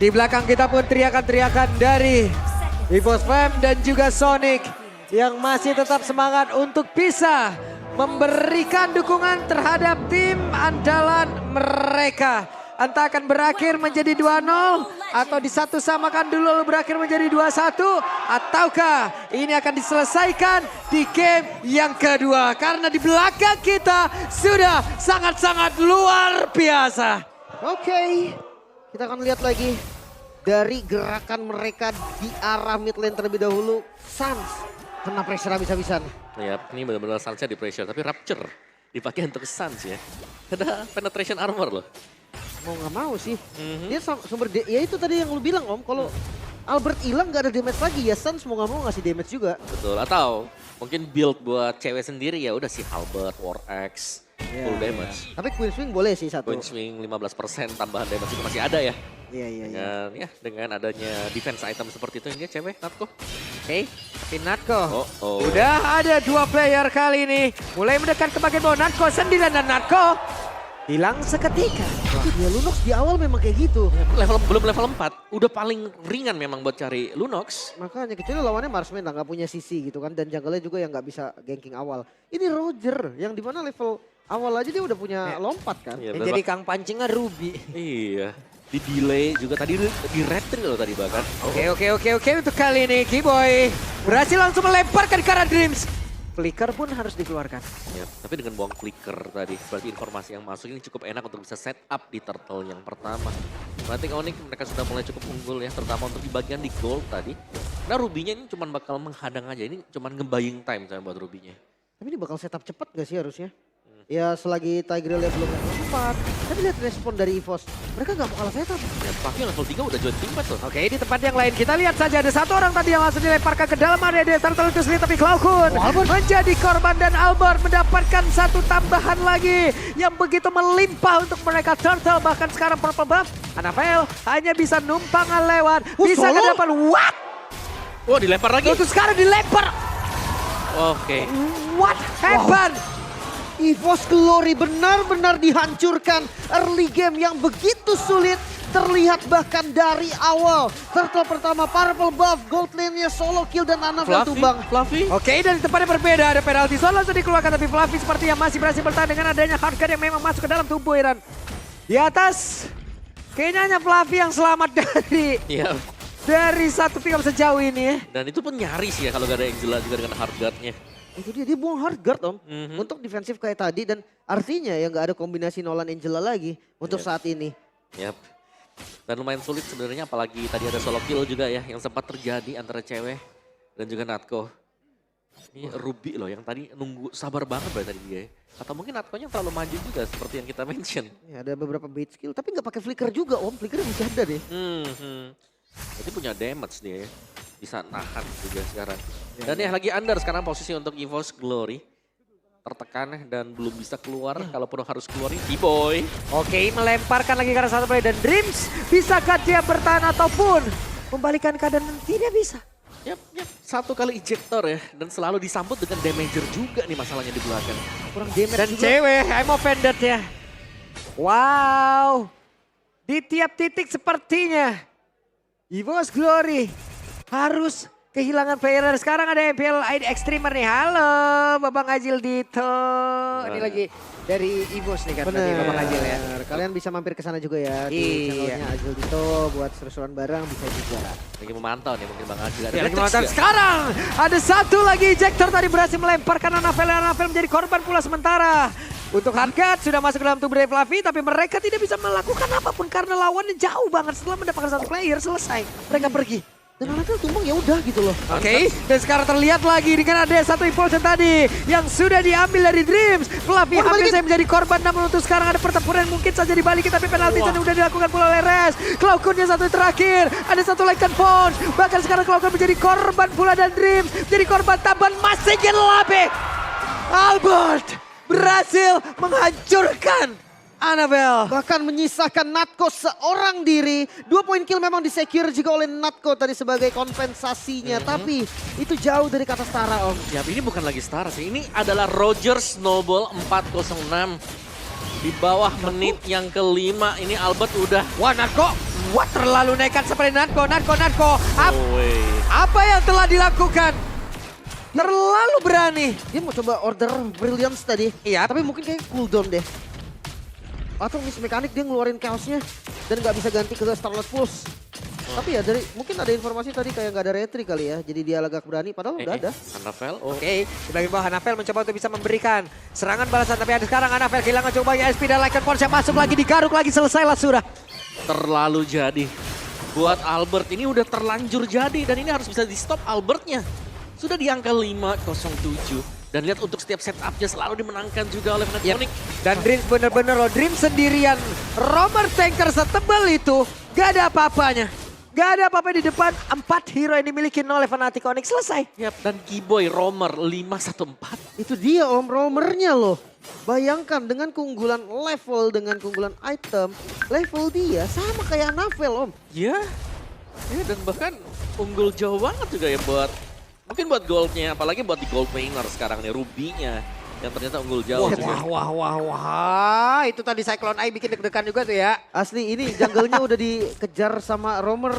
Di belakang kita pun teriakan-teriakan dari EVOS Fam dan juga Sonic yang masih tetap semangat untuk bisa memberikan dukungan terhadap tim andalan mereka. Entah akan berakhir menjadi 2-0 atau disatu samakan dulu lalu berakhir menjadi 2-1 ataukah ini akan diselesaikan di game yang kedua karena di belakang kita sudah sangat-sangat luar biasa. Oke, kita akan lihat lagi dari gerakan mereka di arah mid lane terlebih dahulu. Sans kena pressure habis-habisan. Ya, ini benar-benar Sansnya di pressure, tapi Rapture dipakai untuk Sans ya. Ada penetration armor loh. Mau nggak mau sih, dia ya itu tadi yang lu bilang Om, kalau Albert hilang nggak ada damage lagi ya Sans mau nggak mau ngasih damage juga. Betul, atau mungkin build buat cewek sendiri ya udah si Albert, War Axe, full damage. Tapi Queen Swing boleh sih satu. Queen Swing 15% tambahan damage itu masih ada ya. Iya. Dengan adanya defense item seperti itu ini cewek Natko. Oke, Natko. Oh. Udah ada 2 player kali ini. Mulai mendekat ke bagian bawah Natko sendirian dan Natko hilang seketika. Ya Lunox di awal memang kayak gitu. Belum level 4, udah paling ringan memang buat cari Lunox. Makanya kecuali lawannya Marksman nggak punya sisi gitu kan. Dan jungle-nya juga yang nggak bisa ganking awal. Ini Roger yang dimana level awal aja dia udah punya lompat kan. Iya, Yang jadi kang pancingnya Ruby. Iya, di delay juga tadi di retri loh tadi bahkan. Oke untuk kali ini Keyboy berhasil langsung melemparkan ke arah Dreams. Flicker pun harus dikeluarkan. Ya, tapi dengan buang flicker tadi, berarti informasi yang masuk ini cukup enak untuk bisa set up di turtle yang pertama. Berarti Onyx mereka sudah mulai cukup unggul ya, terutama untuk di bagian di gold tadi. Nah Rubinya ini cuma bakal menghadang aja, ini cuma nge-buying time saya buat Rubinya. Tapi ini bakal setup cepat gak sih harusnya? Ya selagi Tigreal belum level 4. Tapi lihat respon dari EVOS. Mereka gak mau kalah setup. Ya, Fluffy level 3 udah join teamfight loh. Oke, di tempat yang lain kita lihat saja ada satu orang tadi yang langsung dilemparkan ke dalam area dia turtle itu sendiri. Tapi Cloudkun menjadi korban dan Albert mendapatkan satu tambahan lagi yang begitu melimpah untuk mereka turtle. Bahkan sekarang purple buff, Anafel hanya bisa numpangan lewat. Bisa ke depan, what? Wah dilempar lagi. Itu sekarang dilempar. Oke. What happened? EVOS Glory benar-benar dihancurkan. Early game yang begitu sulit terlihat bahkan dari awal. Turtle pertama purple buff, gold lane-nya solo kill dan Anafel tumbang. Fluffy. Oke, dari tempat yang berbeda ada penalti zone langsung dikeluarkan tapi Fluffy sepertinya masih berhasil bertahan dengan adanya hardcore yang memang masuk ke dalam tubuh Iran. Di atas kayaknya hanya Fluffy yang selamat dari satu pick up sejauh ini ya. Dan itu pun nyaris ya kalau gak ada Angela juga dengan hard guard-nya. Itu dia buang hard guard Om. Untuk defensif kayak tadi dan artinya ya nggak ada kombinasi Nolan Angela lagi untuk saat ini. Yap. Dan lumayan sulit sebenarnya apalagi tadi ada solo kill juga ya yang sempat terjadi antara cewek dan juga Natko. Ini Ruby loh yang tadi nunggu sabar banget tadi dia. Atau mungkin Natkonya terlalu maju juga seperti yang kita mention. Ya, ada beberapa bait skill tapi nggak pakai flicker juga Om. Flicker bisa ada deh. Berarti punya damage dia ya. Bisa nahan juga sekarang. Dan ya lagi under sekarang posisi untuk EVOS Glory. Tertekan dan belum bisa keluar. Kalaupun harus keluar ini Keyboy. Oke, melemparkan lagi ke arah satu play dan Dreams. Bisakah dia bertahan ataupun membalikan keadaan? Tidak bisa. Yap. Satu kali ejector ya. Dan selalu disambut dengan damager juga nih masalahnya di belakang. Kurang damage Dan juga. cewek, I'm offended ya. Wow. Di tiap titik sepertinya EVOS Glory harus kehilangan player. Sekarang ada MPL ID Extremer nih. Halo Babang Ajil Dito. Ini lagi dari EVOS nih kan tadi Babang Ajil ya. Kalian bisa mampir ke sana juga ya di channelnya Ajil Dito buat seru-seruan bareng bisa juga. Lagi memantau nih mungkin Bang Ajil. Ya, lagi memantau. Sekarang ada satu lagi ejector tadi berhasil melemparkan Anafel. Anafel menjadi korban pula sementara. Untuk Hardcat sudah masuk ke dalam tubuh dari Fluffy tapi mereka tidak bisa melakukan apapun karena lawannya jauh banget. Setelah mendapatkan satu player selesai mereka pergi. Dan Anafel tumbang ya udah gitu loh. Oke, dan sekarang terlihat lagi dengan ada satu impulsion tadi yang sudah diambil dari Dreams. Fluffy hampir saya menjadi korban namun untuk sekarang ada pertempuran mungkin saja dibalikin tapi penalti yang sudah dilakukan pula oleh Res. Cloudkunnya satu terakhir, ada satu Lycan Pons. Bahkan sekarang Cloudkun menjadi korban pula dan Dreams jadi korban tambahan masih Genlabe. Albert berhasil menghancurkan Anabel. Bahkan menyisakan Natko seorang diri. 2 poin kill memang disecure juga oleh Natko tadi sebagai kompensasinya. Tapi itu jauh dari kata setara Om. Ya ini bukan lagi setara sih. Ini adalah Roger Snowball 406. Di bawah menit yang kelima ini Albert udah. Wah Natko Wah, terlalu nekat seperti Natko. Woi. Apa yang telah dilakukan? Terlalu berani. Dia mau coba order Brilliance tadi. Iya. Tapi mungkin kayak cooldown deh. Atau miss mekanik dia ngeluarin chaosnya dan nggak bisa ganti ke Starlight Pulse. Tapi ya mungkin ada informasi tadi kayak nggak ada retri kali ya. Jadi dia agak berani padahal udah ada. Hanavel. Oke, di bagian bawah Hanavel mencoba untuk bisa memberikan serangan balasan. Tapi ada sekarang Hanavel kehilangan cukup banyak SP dan Lycan Force yang masuk lagi, digaruk lagi, selesailah sudah. Terlalu jadi. Buat Albert ini udah terlanjur jadi dan ini harus bisa di stop Albertnya. Sudah di angka 507. Dan lihat untuk setiap setupnya selalu dimenangkan juga oleh Fnatic Onyx. Dan Dreams bener-bener loh, Dreams sendirian. Romer Tanker setebal itu, gak ada apa-apanya. Gak ada apa-apa di depan, 4 hero yang dimiliki oleh Fnatic Onyx, selesai. Yap, dan Keyboy Romer 514. Itu dia om romernya loh. Bayangkan dengan keunggulan level, dengan keunggulan item, level dia sama kayak Hanavel om. Ya, dan bahkan unggul jauh banget juga ya buat, mungkin buat goldnya, apalagi buat di gold laner sekarang nih, Ruby-nya. Yang ternyata unggul jauh juga. Wah, itu tadi Cyclone Eye bikin deg-degan juga tuh ya. Asli ini jungle-nya udah dikejar sama romer,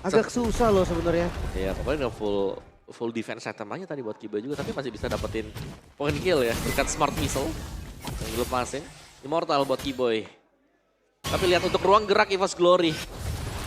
agak susah loh sebenarnya. Ya, pokoknya udah full defense item aja tadi buat Keyboy juga, tapi masih bisa dapetin point kill ya, berkat smart missile yang dilepasin. Immortal buat Keyboy. Tapi lihat untuk ruang gerak EVOS Glory.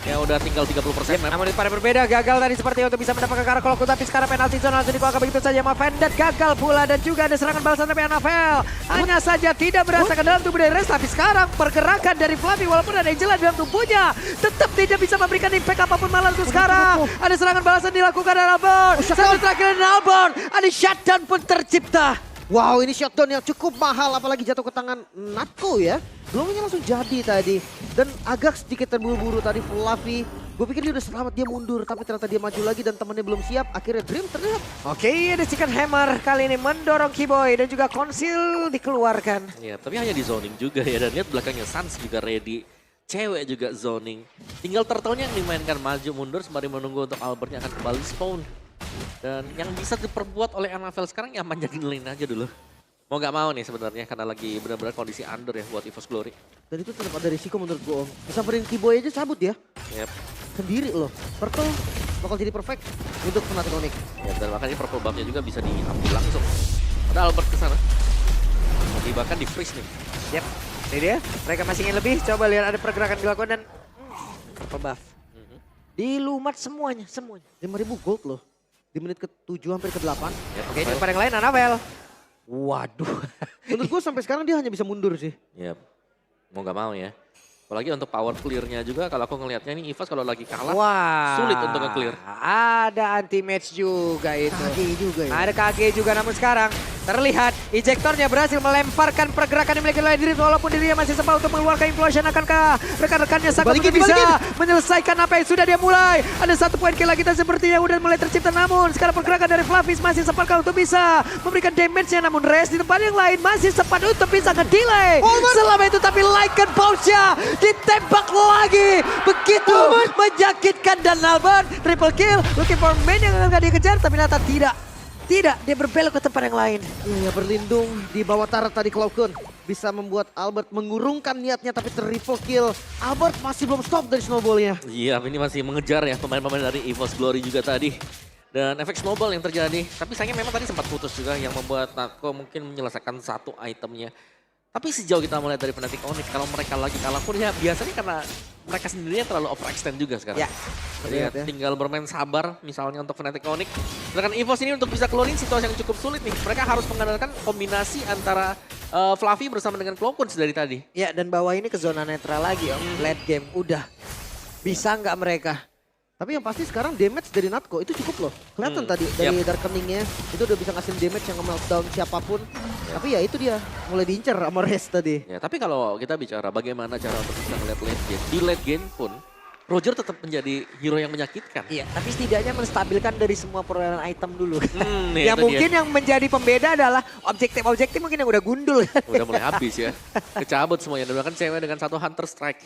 Ya udah tinggal 30% map. Namun pada berbeda, gagal tadi seperti untuk bisa mendapatkan Karakol, tapi sekarang penalti zone langsung dikeluarkan begitu saja sama Vendet, gagal pula dan juga ada serangan balasan dari Hanavel. Hanya saja tidak berasakan dalam tubuh dari Rest, tapi sekarang pergerakan dari Fluffy walaupun ada Angela dalam tubuhnya tetap tidak bisa memberikan impact apapun malah untuk sekarang. Ada serangan balasan dilakukan dari Albon. Satu terakhir dari Albon, ada shutdown pun tercipta. Wow, ini shutdown yang cukup mahal apalagi jatuh ke tangan Natko ya. Belumnya langsung jadi tadi. Dan agak sedikit terburu-buru tadi Fluffy. Gue pikir dia udah selamat, dia mundur. Tapi ternyata dia maju lagi dan temannya belum siap. Akhirnya Dream terlihat. Oke, ada Chicken Hammer kali ini mendorong Keyboy dan juga Conceal dikeluarkan. Ya, tapi hanya di zoning juga ya. Dan lihat belakangnya Sans juga ready. Cewek juga zoning. Tinggal turtle-nya yang dimainkan maju mundur sembari menunggu untuk Albertnya akan kembali spawn. Dan yang bisa diperbuat oleh Hanavel sekarang ya manjangin lane aja dulu. Mau gak mau nih sebenarnya karena lagi benar-benar kondisi under ya buat EVOS Glory. Dan itu tetap ada risiko menurut gue om. Disamperin Keyboy aja cabut ya. Yep. Sendiri loh. Turtle bakal jadi perfect untuk Fnatic Onyx. Ya, dan makanya purple buff-nya juga bisa diambil langsung. Ada Albert ke sana. Bahkan di freeze nih. Yap, ini dia. Mereka masih ingin lebih. Coba lihat ada pergerakan dilakukan dan purple buff. Dilumat semuanya. 5.000 gold loh. Di menit ke-7 hampir ke-8. Yep. Oke, di depan yang lain Hanavel. Waduh. Menurut gue sampai sekarang dia hanya bisa mundur sih. Yep. Mau gak mau ya. Apalagi untuk power clear-nya juga kalau aku ngelihatnya ini EVOS kalau lagi kalah sulit untuk nge-clear. Ada anti-match juga itu. KG juga ya. Ada KG juga namun sekarang terlihat ejektornya berhasil melemparkan pergerakan yang dimiliki oleh Dreams walaupun dirinya masih sempat untuk mengeluarkan implosion. Akankah rekan-rekannya sanggup untuk bisa menyelesaikan apa yang sudah dia mulai. Ada 1 poin kill lagi dan sepertinya udah mulai tercipta namun sekarang pergerakan dari Fluffy masih sempatkah untuk bisa memberikan damage-nya namun Rest di tempat yang lain masih sempat untuk bisa nge-delay. Selama itu tapi Lycan Pouch-nya ditembak lagi. Begitu menyakitkan dan Albert triple kill. Looking for main yang akan dikejar tapi ternyata tidak. Tidak, dia berbelok ke tempat yang lain. Iya berlindung di bawah turret tadi Cloakun. Bisa membuat Albert mengurungkan niatnya tapi triple kill. Albert masih belum stop dari snowballnya. Iya, ini masih mengejar ya pemain-pemain dari EVOS Glory juga tadi. Dan efek snowball yang terjadi. Tapi sayangnya memang tadi sempat putus juga yang membuat Natko mungkin menyelesaikan 1 itemnya. Tapi sejauh kita melihat dari Fnatic Onyx, kalau mereka lagi kalah pun ya biasanya karena mereka sendirinya terlalu overextend juga sekarang. Ya. Lihat, Ya. tinggal bermain sabar misalnya untuk Fnatic Onyx. Sedangkan EVOS ini untuk bisa keluarin situasi yang cukup sulit nih. Mereka harus mengandalkan kombinasi antara Fluffy bersama dengan Cloakun dari tadi. Ya dan bawah ini ke zona netral lagi om. Late game udah. Bisa nggak mereka? Tapi yang pasti sekarang damage dari Natko itu cukup loh. Kelihatan tadi dari Darkeningnya itu udah bisa ngasih damage yang nge-meltdown siapapun. Tapi ya itu dia mulai diincar sama Rest tadi. Ya, tapi kalau kita bicara bagaimana cara untuk bisa melihat late game. Di late game pun Roger tetap menjadi hero yang menyakitkan. Iya, tapi setidaknya menstabilkan dari semua perolehan item dulu. Ya yang mungkin yang menjadi pembeda adalah objektif-objektif mungkin yang udah gundul. Udah mulai habis ya. Kecabut semuanya. Dan bahkan cewek dengan 1 Hunter Strike.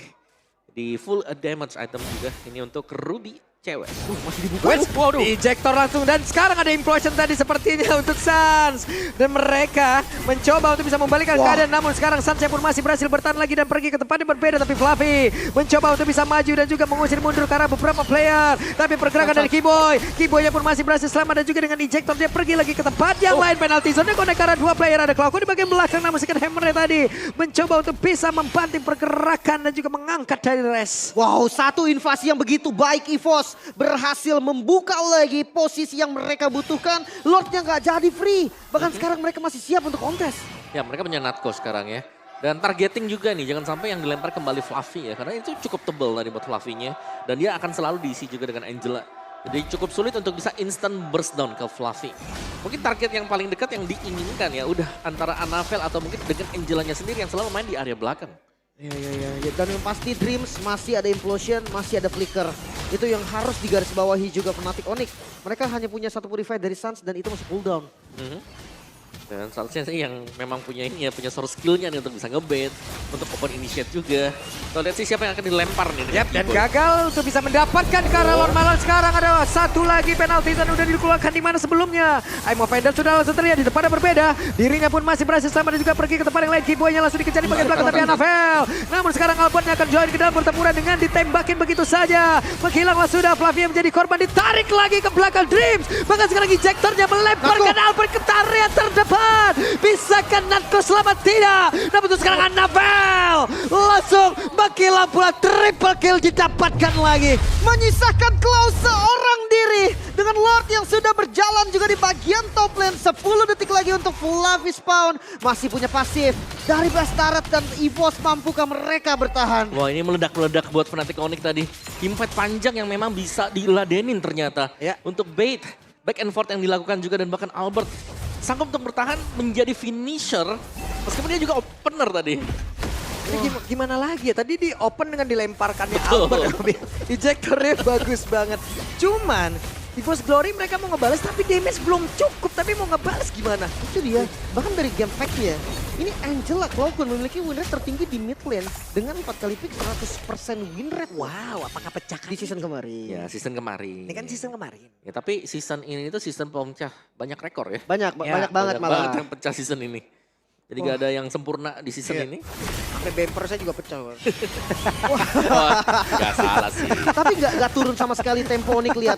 Di full damage item juga. Ini untuk Ruby. cewek. Masih dibuka. Waduh. Ejector langsung dan sekarang ada implosion tadi sepertinya untuk Suns. Dan mereka mencoba untuk bisa membalikan keadaan. Namun sekarang Suns pun masih berhasil bertahan lagi dan pergi ke tempat yang berbeda. Tapi Fluffy mencoba untuk bisa maju dan juga mengusir mundur karena beberapa player. Tapi pergerakan dari Kiboy. Kiboynya pun masih berhasil selamat dan juga dengan ejector dia pergi lagi ke tempat yang lain. Penalti zone connect karena 2 player ada Klauko di bagian belakang. Namun second hammer tadi mencoba untuk bisa membanting pergerakan dan juga mengangkat dari rest. Wow, satu invasi yang begitu baik EVOS berhasil membuka lagi posisi yang mereka butuhkan. Lordnya nggak jadi free, bahkan sekarang mereka masih siap untuk kontes. Ya mereka punya Natko sekarang ya. Dan targeting juga nih, jangan sampai yang dilempar kembali Fluffy ya. Karena itu cukup tebal tadi buat Fluffy-nya. Dan dia akan selalu diisi juga dengan Angela. Jadi cukup sulit untuk bisa instant burst down ke Fluffy. Mungkin target yang paling dekat yang diinginkan ya udah antara Annabelle atau mungkin dengan Angelanya sendiri yang selalu main di area belakang. Ya. Dan yang pasti Dreams masih ada Implosion, masih ada Flicker. Itu yang harus digarisbawahi juga Fnatic Onyx. Mereka hanya punya satu Purify dari Suns dan itu masih cooldown. Dan seharusnya sih yang memang punya ini ya, punya source skillnya nih untuk bisa ngebait, untuk open initiate juga. Kita lihat sih siapa yang akan dilempar nih. Yap, dan gagal untuk bisa mendapatkan karena Lord Malone sekarang ada satu lagi penalti dan udah dikeluarkan di mana sebelumnya. Aim of Vandal sudah langsung terlihat di depan yang berbeda. Dirinya pun masih berhasil selamat dan juga pergi ke tempat yang lain. Kiboynya langsung dikejar di bagian belakang tapi Annabelle. Namun sekarang Albertnya akan join ke dalam pertempuran dengan ditembakin begitu saja. Menghilanglah sudah Fluffy yang menjadi korban, ditarik lagi ke belakang Dreams. Bahkan sekarang ejectornya melemparkan Albert ke area terdepan. Bisakah Natko selamat? Tidak. Namun itu sekarang Annabelle langsung menghilang pula, triple kill didapatkan lagi. Menyisakan Klaus seorang diri dengan Lord yang sudah berjalan juga di bagian top lane. 10 detik lagi untuk Fluffy spawn. Masih punya pasif dari Bastaret dan EVOS, mampukah mereka bertahan? Wah ini meledak-meledak buat Fnatic Onyx tadi. Teamfight panjang yang memang bisa diladenin ternyata. Ya. Untuk bait, back and forth yang dilakukan juga dan bahkan Albert sanggup untuk bertahan menjadi finisher. Meskipun dia juga opener tadi. Ini gimana lagi ya? Tadi di open dengan dilemparkannya Betul. Albert. Ejectornya bagus banget. Cuman EVOS Glory mereka mau ngebales tapi damage belum cukup. Tapi mau ngebales gimana? Itu dia. Bahkan dari game pack-nya, ini Angela Cloakun memiliki win rate tertinggi di mid lane dengan 4 kali pick 100% win rate. Wow, apakah pecah Di season kemarin. Ya season kemarin. Ini kan season kemarin. Ya tapi season ini itu season pemecah banyak rekor ya. Banyak banget Banyak malah. banget yang pecah season ini. Jadi gak ada yang sempurna di season ini. Sampai bumper saya juga pecah. Bang. Wah, gak salah sih. Tapi nggak turun sama sekali tempo Onyx, lihat.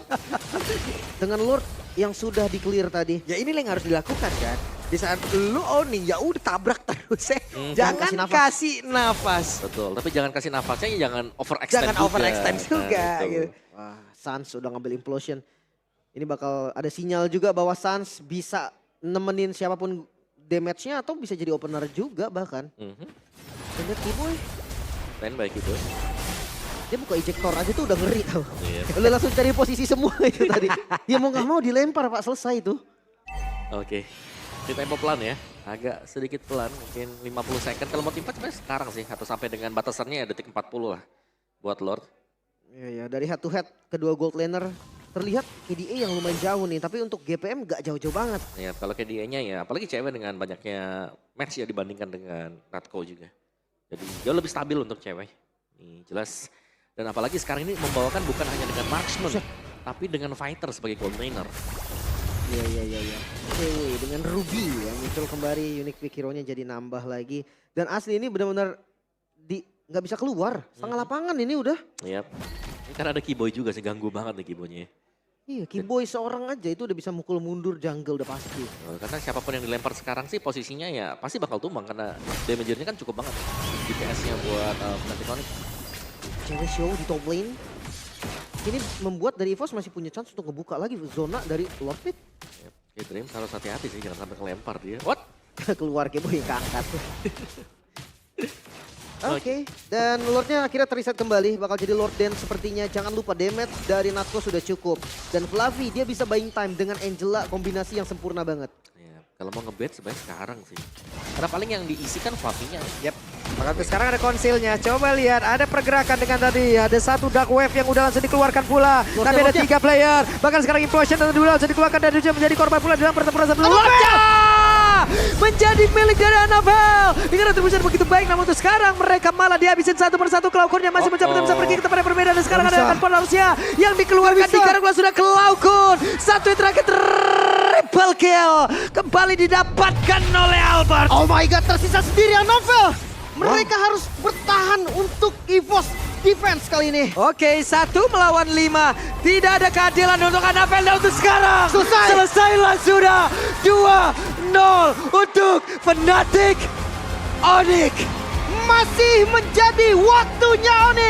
Dengan Lord yang sudah di-clear tadi. Ya ini yang harus dilakukan kan. Di saat lu owning ya udah tabrak terus ya. Jangan kasih nafas. Betul, tapi jangan kasih nafasnya, jangan overextend Jangan juga. overextend juga. Nah, Gitu. Wah, Suns udah ngambil Implosion. Ini bakal ada sinyal juga bahwa Suns bisa nemenin siapapun damage-nya atau bisa jadi opener juga bahkan. Dan lihat Kiboy, Main baik itu. dia buka ejector aja tuh udah ngeri tau. Iya. Udah langsung cari posisi semua itu tadi. Ya mau gak mau dilempar Pak, selesai itu. Oke, di tempo pelan ya. Agak sedikit pelan, mungkin 50 second. Kalau mau timpat sebenarnya sekarang sih, atau sampai dengan batasannya ya detik 40 lah buat Lord. Iya, dari head to head kedua gold laner terlihat KDA yang lumayan jauh nih, tapi untuk GPM gak jauh-jauh banget. Ya, kalau KDA-nya ya, apalagi cewek dengan banyaknya match ya dibandingkan dengan Natko juga. Jadi jauh lebih stabil untuk cewek. Nih jelas. Dan apalagi sekarang ini membawakan bukan hanya dengan marksman, tapi dengan fighter sebagai gold laner. Iya. Oke, dengan Ruby yang muncul kembali, unique pick hero-nya jadi nambah lagi. Dan asli ini benar-benar nggak bisa keluar, setengah lapangan ini udah. Yap. Ini kan ada Kiboy juga sih, ganggu banget nih Kiboynya. Iya, Kiboy seorang aja itu udah bisa mukul mundur jungle udah pasti. Karena siapapun yang dilempar sekarang sih posisinya ya pasti bakal tumbang karena damage-nya kan cukup banget. DPS-nya buat Fnatic Onyx. Cewek show di top lane. Ini membuat dari EVOS masih punya chance untuk ngebuka lagi zona dari Lord Pit. Yep. Oke, Dreams harus hati-hati sih, jangan sampai kelempar dia. What? Keluar Kiboy yang keangkat. Oke, dan Lordnya akhirnya terreset kembali, bakal jadi Lord Dance sepertinya. Jangan lupa damage dari Natko sudah cukup. Dan Fluffy dia bisa buying time dengan Angela, kombinasi yang sempurna banget. Ya, kalau mau ngebet sebenarnya sekarang sih. Karena paling yang diisikan Fluffy-nya. Yap. Maka sekarang ada konsilnya. Coba lihat ada pergerakan dengan tadi. Ada satu dark wave yang udah langsung dikeluarkan pula. Tapi ada 3 player. Bahkan sekarang implosion dan dulu langsung dikeluarkan dan juga menjadi korban pula dalam pertempuran sebelum. Lordnya! menjadi milik dari Annabelle. Dengan retribution begitu baik, namun untuk sekarang mereka malah dihabisin satu persatu. Cloudcorn-nya masih mencoba bisa pergi ke tempat yang berbeda. Dan sekarang ada Pon harusnya yang dikeluarkan di Karagula sudah Cloudcorn. Satu yang terakhir triple kill. Kembali didapatkan oleh Albert. Oh my god, tersisa sendiri Annabelle. Mereka harus bertahan untuk EVOS defense kali ini. Oke, 1 melawan 5. Tidak ada keadilan untuk Annabelle dan untuk sekarang. Selesailah sudah. 2-0 untuk Fnatic. Onyx Masih menjadi waktunya Onyx.